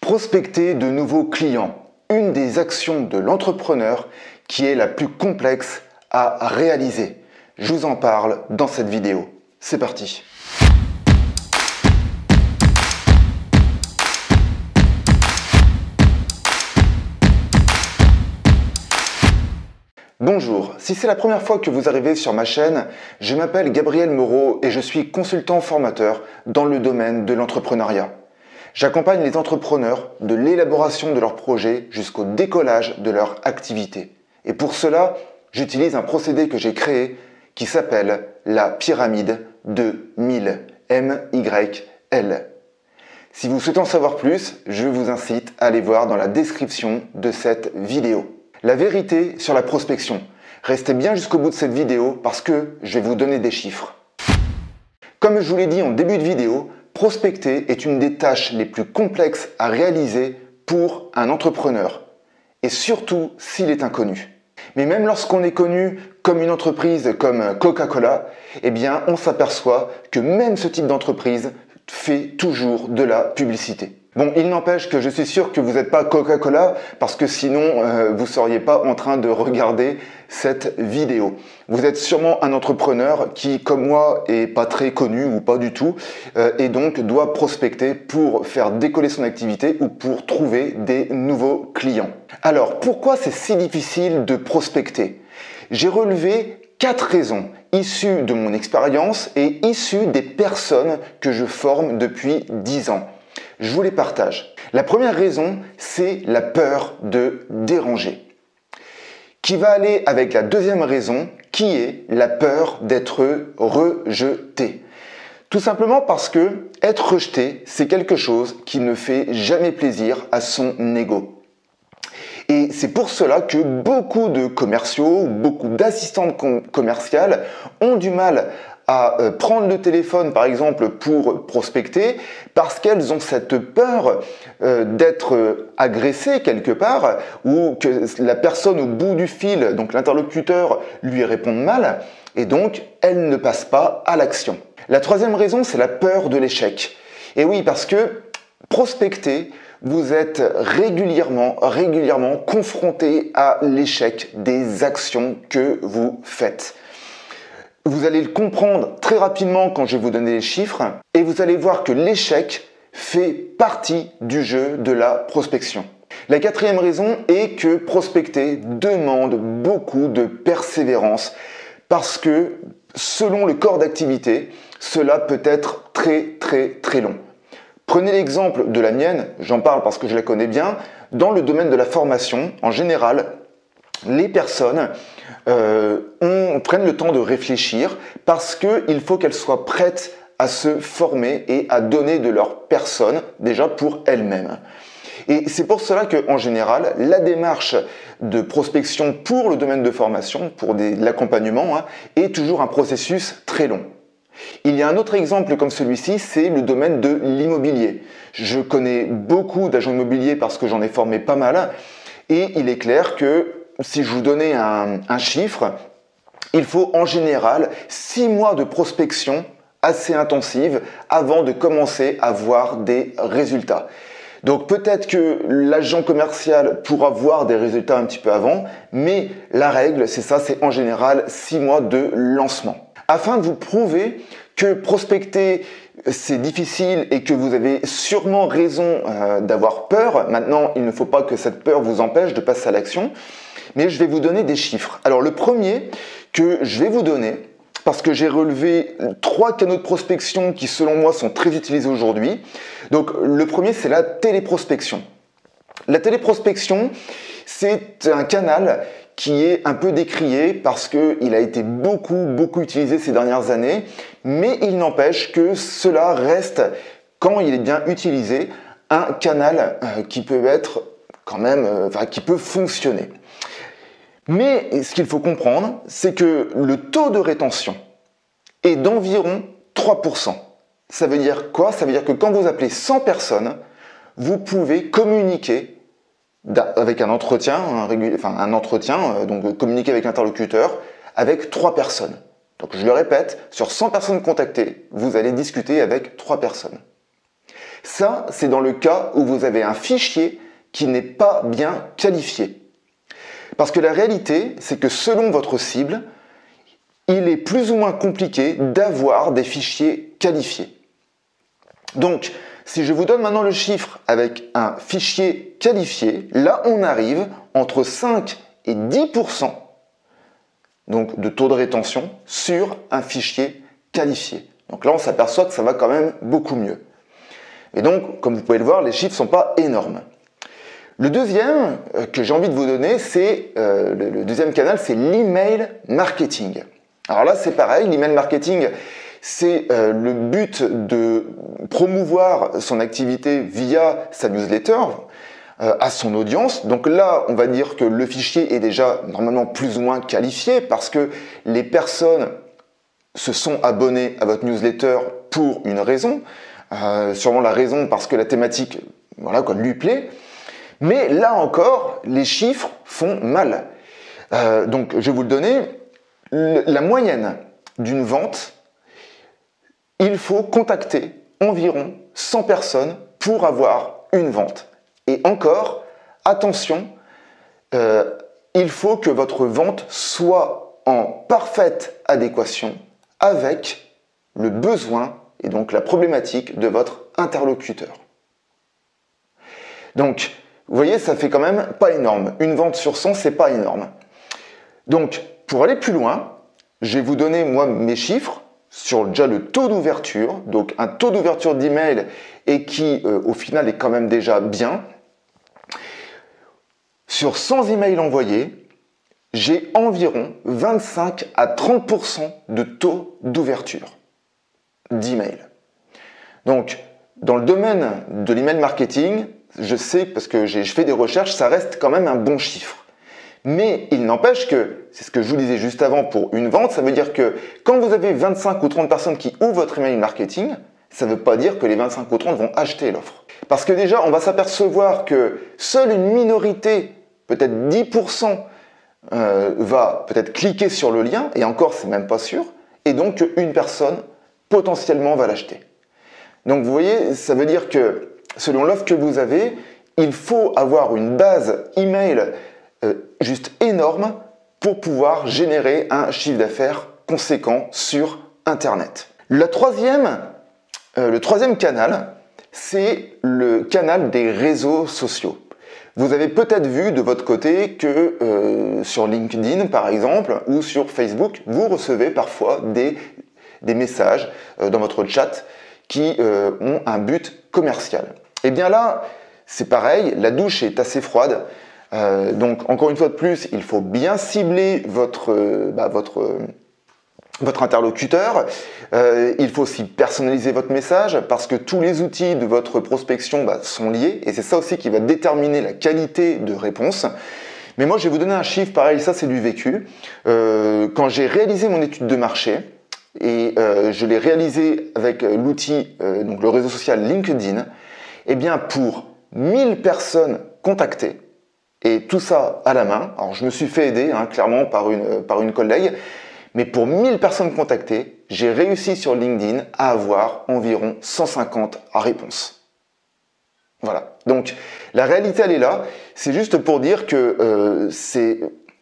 Prospecter de nouveaux clients, une des actions de l'entrepreneur qui est la plus complexe à réaliser. Je vous en parle dans cette vidéo. C'est parti. Bonjour, si c'est la première fois que vous arrivez sur ma chaîne, je m'appelle Gabriel Moreau et je suis consultant formateur dans le domaine de l'entrepreneuriat. J'accompagne les entrepreneurs de l'élaboration de leurs projets jusqu'au décollage de leur activité. Et pour cela, j'utilise un procédé que j'ai créé qui s'appelle la pyramide de MYL. M-Y-L. Si vous souhaitez en savoir plus, je vous incite à aller voir dans la description de cette vidéo. La vérité sur la prospection. Restez bien jusqu'au bout de cette vidéo parce que je vais vous donner des chiffres. Comme je vous l'ai dit en début de vidéo, prospecter est une des tâches les plus complexes à réaliser pour un entrepreneur. Et surtout s'il est inconnu. Mais même lorsqu'on est connu comme une entreprise comme Coca-Cola, eh bien on s'aperçoit que même ce type d'entreprise fait toujours de la publicité. Bon, il n'empêche que je suis sûr que vous n'êtes pas Coca-Cola parce que sinon vous ne seriez pas en train de regarder cette vidéo. Vous êtes sûrement un entrepreneur qui, comme moi, est pas très connu ou pas du tout et donc doit prospecter pour faire décoller son activité ou pour trouver des nouveaux clients. Alors, pourquoi c'est si difficile de prospecter? J'ai relevé 4 raisons issues de mon expérience et issues des personnes que je forme depuis 10 ans. Je vous les partage. La première raison, c'est la peur de déranger. Qui va aller avec la deuxième raison, qui est la peur d'être rejeté. Tout simplement parce que être rejeté, c'est quelque chose qui ne fait jamais plaisir à son ego. Et c'est pour cela que beaucoup de commerciaux, beaucoup d'assistantes commerciales ont du mal à prendre le téléphone par exemple pour prospecter parce qu'elles ont cette peur d'être agressées quelque part ou que la personne au bout du fil, donc l'interlocuteur, lui réponde mal et donc elles ne passent pas à l'action. La troisième raison, c'est la peur de l'échec. Et oui, parce que prospecter, vous êtes régulièrement confronté à l'échec des actions que vous faites. Vous allez le comprendre très rapidement quand je vais vous donner les chiffres et vous allez voir que l'échec fait partie du jeu de la prospection. La quatrième raison est que prospecter demande beaucoup de persévérance parce que selon le corps d'activité, cela peut être très long. Prenez l'exemple de la mienne, j'en parle parce que je la connais bien. Dans le domaine de la formation, en général, les personnes prennent le temps de réfléchir parce qu'il faut qu'elles soient prêtes à se former et à donner de leur personne déjà pour elles-mêmes. Et c'est pour cela qu'en général, la démarche de prospection pour le domaine de formation, pour l'accompagnement, est toujours un processus très long. Il y a un autre exemple comme celui-ci, c'est le domaine de l'immobilier. Je connais beaucoup d'agents immobiliers parce que j'en ai formé pas mal et il est clair que si je vous donnais un chiffre, il faut en général 6 mois de prospection assez intensive avant de commencer à voir des résultats. Donc peut-être que l'agent commercial pourra voir des résultats un petit peu avant, mais la règle, c'est ça, c'est en général 6 mois de lancement. Afin de vous prouver que prospecter c'est difficile et que vous avez sûrement raison d'avoir peur, maintenant il ne faut pas que cette peur vous empêche de passer à l'action, mais je vais vous donner des chiffres. Alors le premier que je vais vous donner, parce que j'ai relevé 3 canaux de prospection qui selon moi sont très utilisés aujourd'hui. Donc le premier c'est la téléprospection. La téléprospection c'est un canal qui est un peu décrié parce qu'il a été beaucoup utilisé ces dernières années, mais il n'empêche que cela reste, quand il est bien utilisé, un canal qui peut être quand même, qui peut fonctionner. Mais ce qu'il faut comprendre, c'est que le taux de rétention est d'environ 3%. Ça veut dire quoi? Ça veut dire que quand vous appelez 100 personnes, vous pouvez communiquer avec un entretien, donc communiquer avec l'interlocuteur avec 3 personnes. Donc je le répète, sur 100 personnes contactées, vous allez discuter avec 3 personnes. Ça, c'est dans le cas où vous avez un fichier qui n'est pas bien qualifié. Parce que la réalité, c'est que selon votre cible, il est plus ou moins compliqué d'avoir des fichiers qualifiés. Donc, si je vous donne maintenant le chiffre avec un fichier qualifié, là on arrive entre 5 et 10% donc de taux de rétention sur un fichier qualifié. Donc là on s'aperçoit que ça va quand même beaucoup mieux. Et donc, comme vous pouvez le voir, les chiffres ne sont pas énormes. Le deuxième que j'ai envie de vous donner, c'est le deuxième canal, c'est l'email marketing. Alors là c'est pareil, l'email marketing, c'est le but de promouvoir son activité via sa newsletter à son audience. Donc là, on va dire que le fichier est déjà normalement plus ou moins qualifié parce que les personnes se sont abonnées à votre newsletter pour une raison. Sûrement la raison parce que la thématique voilà, quoi, lui plaît. Mais là encore, les chiffres font mal. Donc je vais vous le donner. La moyenne d'une vente, il faut contacter environ 100 personnes pour avoir une vente. Et encore, attention, il faut que votre vente soit en parfaite adéquation avec le besoin et donc la problématique de votre interlocuteur. Donc, vous voyez, ça fait quand même pas énorme. Une vente sur 100, c'est pas énorme. Donc, pour aller plus loin, je vais vous donner, moi, mes chiffres sur déjà le taux d'ouverture, donc un taux d'ouverture d'email et qui, au final, est quand même déjà bien. Sur 100 emails envoyés, j'ai environ 25 à 30% de taux d'ouverture d'email. Donc, dans le domaine de l'email marketing, je sais, parce que je fais des recherches, ça reste quand même un bon chiffre. Mais il n'empêche que, c'est ce que je vous disais juste avant pour une vente, ça veut dire que quand vous avez 25 ou 30 personnes qui ouvrent votre email marketing, ça ne veut pas dire que les 25 ou 30 vont acheter l'offre. Parce que déjà, on va s'apercevoir que seule une minorité, peut-être 10%, va peut-être cliquer sur le lien, et encore, c'est même pas sûr, et donc une personne potentiellement va l'acheter. Donc vous voyez, ça veut dire que selon l'offre que vous avez, il faut avoir une base email juste énorme pour pouvoir générer un chiffre d'affaires conséquent sur Internet. Le troisième canal, c'est le canal des réseaux sociaux. Vous avez peut-être vu de votre côté que sur LinkedIn, par exemple, ou sur Facebook, vous recevez parfois des messages dans votre chat qui ont un but commercial. Et bien là, c'est pareil, la douche est assez froide. Donc encore une fois de plus, il faut bien cibler votre interlocuteur. Il faut aussi personnaliser votre message parce que tous les outils de votre prospection sont liés et c'est ça aussi qui va déterminer la qualité de réponse. Mais moi, je vais vous donner un chiffre, pareil, ça c'est du vécu. Quand j'ai réalisé mon étude de marché, et je l'ai réalisé avec l'outil, donc le réseau social LinkedIn, eh bien pour 1000 personnes contactées, et tout ça à la main, alors je me suis fait aider clairement par une collègue, mais pour 1000 personnes contactées, j'ai réussi sur LinkedIn à avoir environ 150 réponses. Voilà, donc la réalité elle est là, c'est juste pour dire que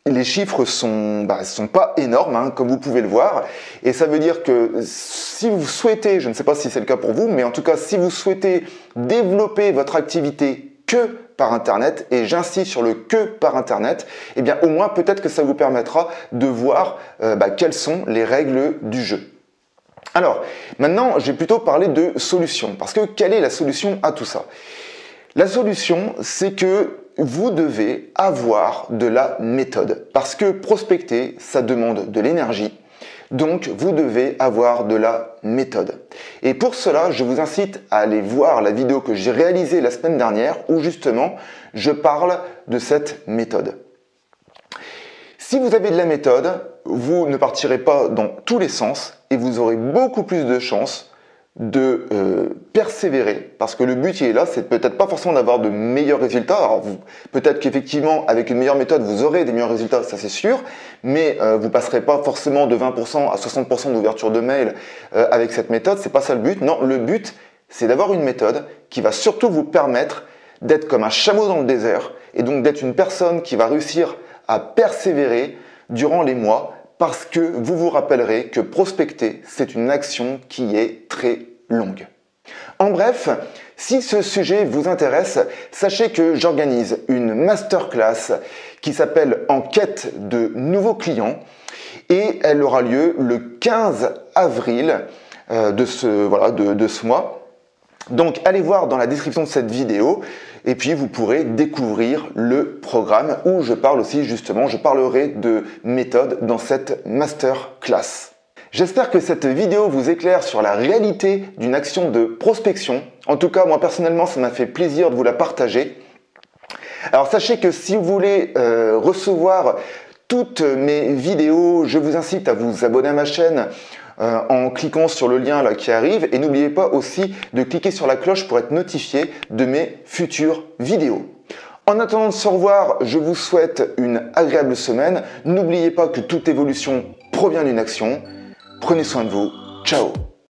les chiffres sont pas énormes, comme vous pouvez le voir, et ça veut dire que si vous souhaitez, je ne sais pas si c'est le cas pour vous, mais en tout cas si vous souhaitez développer votre activité que par Internet, et j'insiste sur le que par Internet, eh bien au moins peut-être que ça vous permettra de voir quelles sont les règles du jeu. Alors, maintenant, je vais plutôt parler de solution, parce que quelle est la solution à tout ça? La solution, c'est que vous devez avoir de la méthode, parce que prospecter, ça demande de l'énergie, donc vous devez avoir de la méthode. Et pour cela, je vous incite à aller voir la vidéo que j'ai réalisée la semaine dernière, où justement, je parle de cette méthode. Si vous avez de la méthode, vous ne partirez pas dans tous les sens et vous aurez beaucoup plus de chances de persévérer, parce que le but il est là, c'est peut-être pas forcément d'avoir de meilleurs résultats. Alors peut-être qu'effectivement avec une meilleure méthode vous aurez des meilleurs résultats, ça c'est sûr, mais vous passerez pas forcément de 20% à 60% d'ouverture de mail avec cette méthode, c'est pas ça le but. Non, le but c'est d'avoir une méthode qui va surtout vous permettre d'être comme un chameau dans le désert et donc d'être une personne qui va réussir à persévérer durant les mois parce que vous vous rappellerez que prospecter, c'est une action qui est très longue. En bref, si ce sujet vous intéresse, sachez que j'organise une masterclass qui s'appelle En quête de nouveaux clients et elle aura lieu le 15 avril de ce mois. Donc allez voir dans la description de cette vidéo et puis vous pourrez découvrir le programme où je parle aussi justement, je parlerai de méthode dans cette masterclass. J'espère que cette vidéo vous éclaire sur la réalité d'une action de prospection. En tout cas, moi personnellement, ça m'a fait plaisir de vous la partager. Alors sachez que si vous voulez recevoir toutes mes vidéos, je vous incite à vous abonner à ma chaîne en cliquant sur le lien là qui arrive et n'oubliez pas aussi de cliquer sur la cloche pour être notifié de mes futures vidéos. En attendant de se revoir, je vous souhaite une agréable semaine. N'oubliez pas que toute évolution provient d'une action. Prenez soin de vous. Ciao!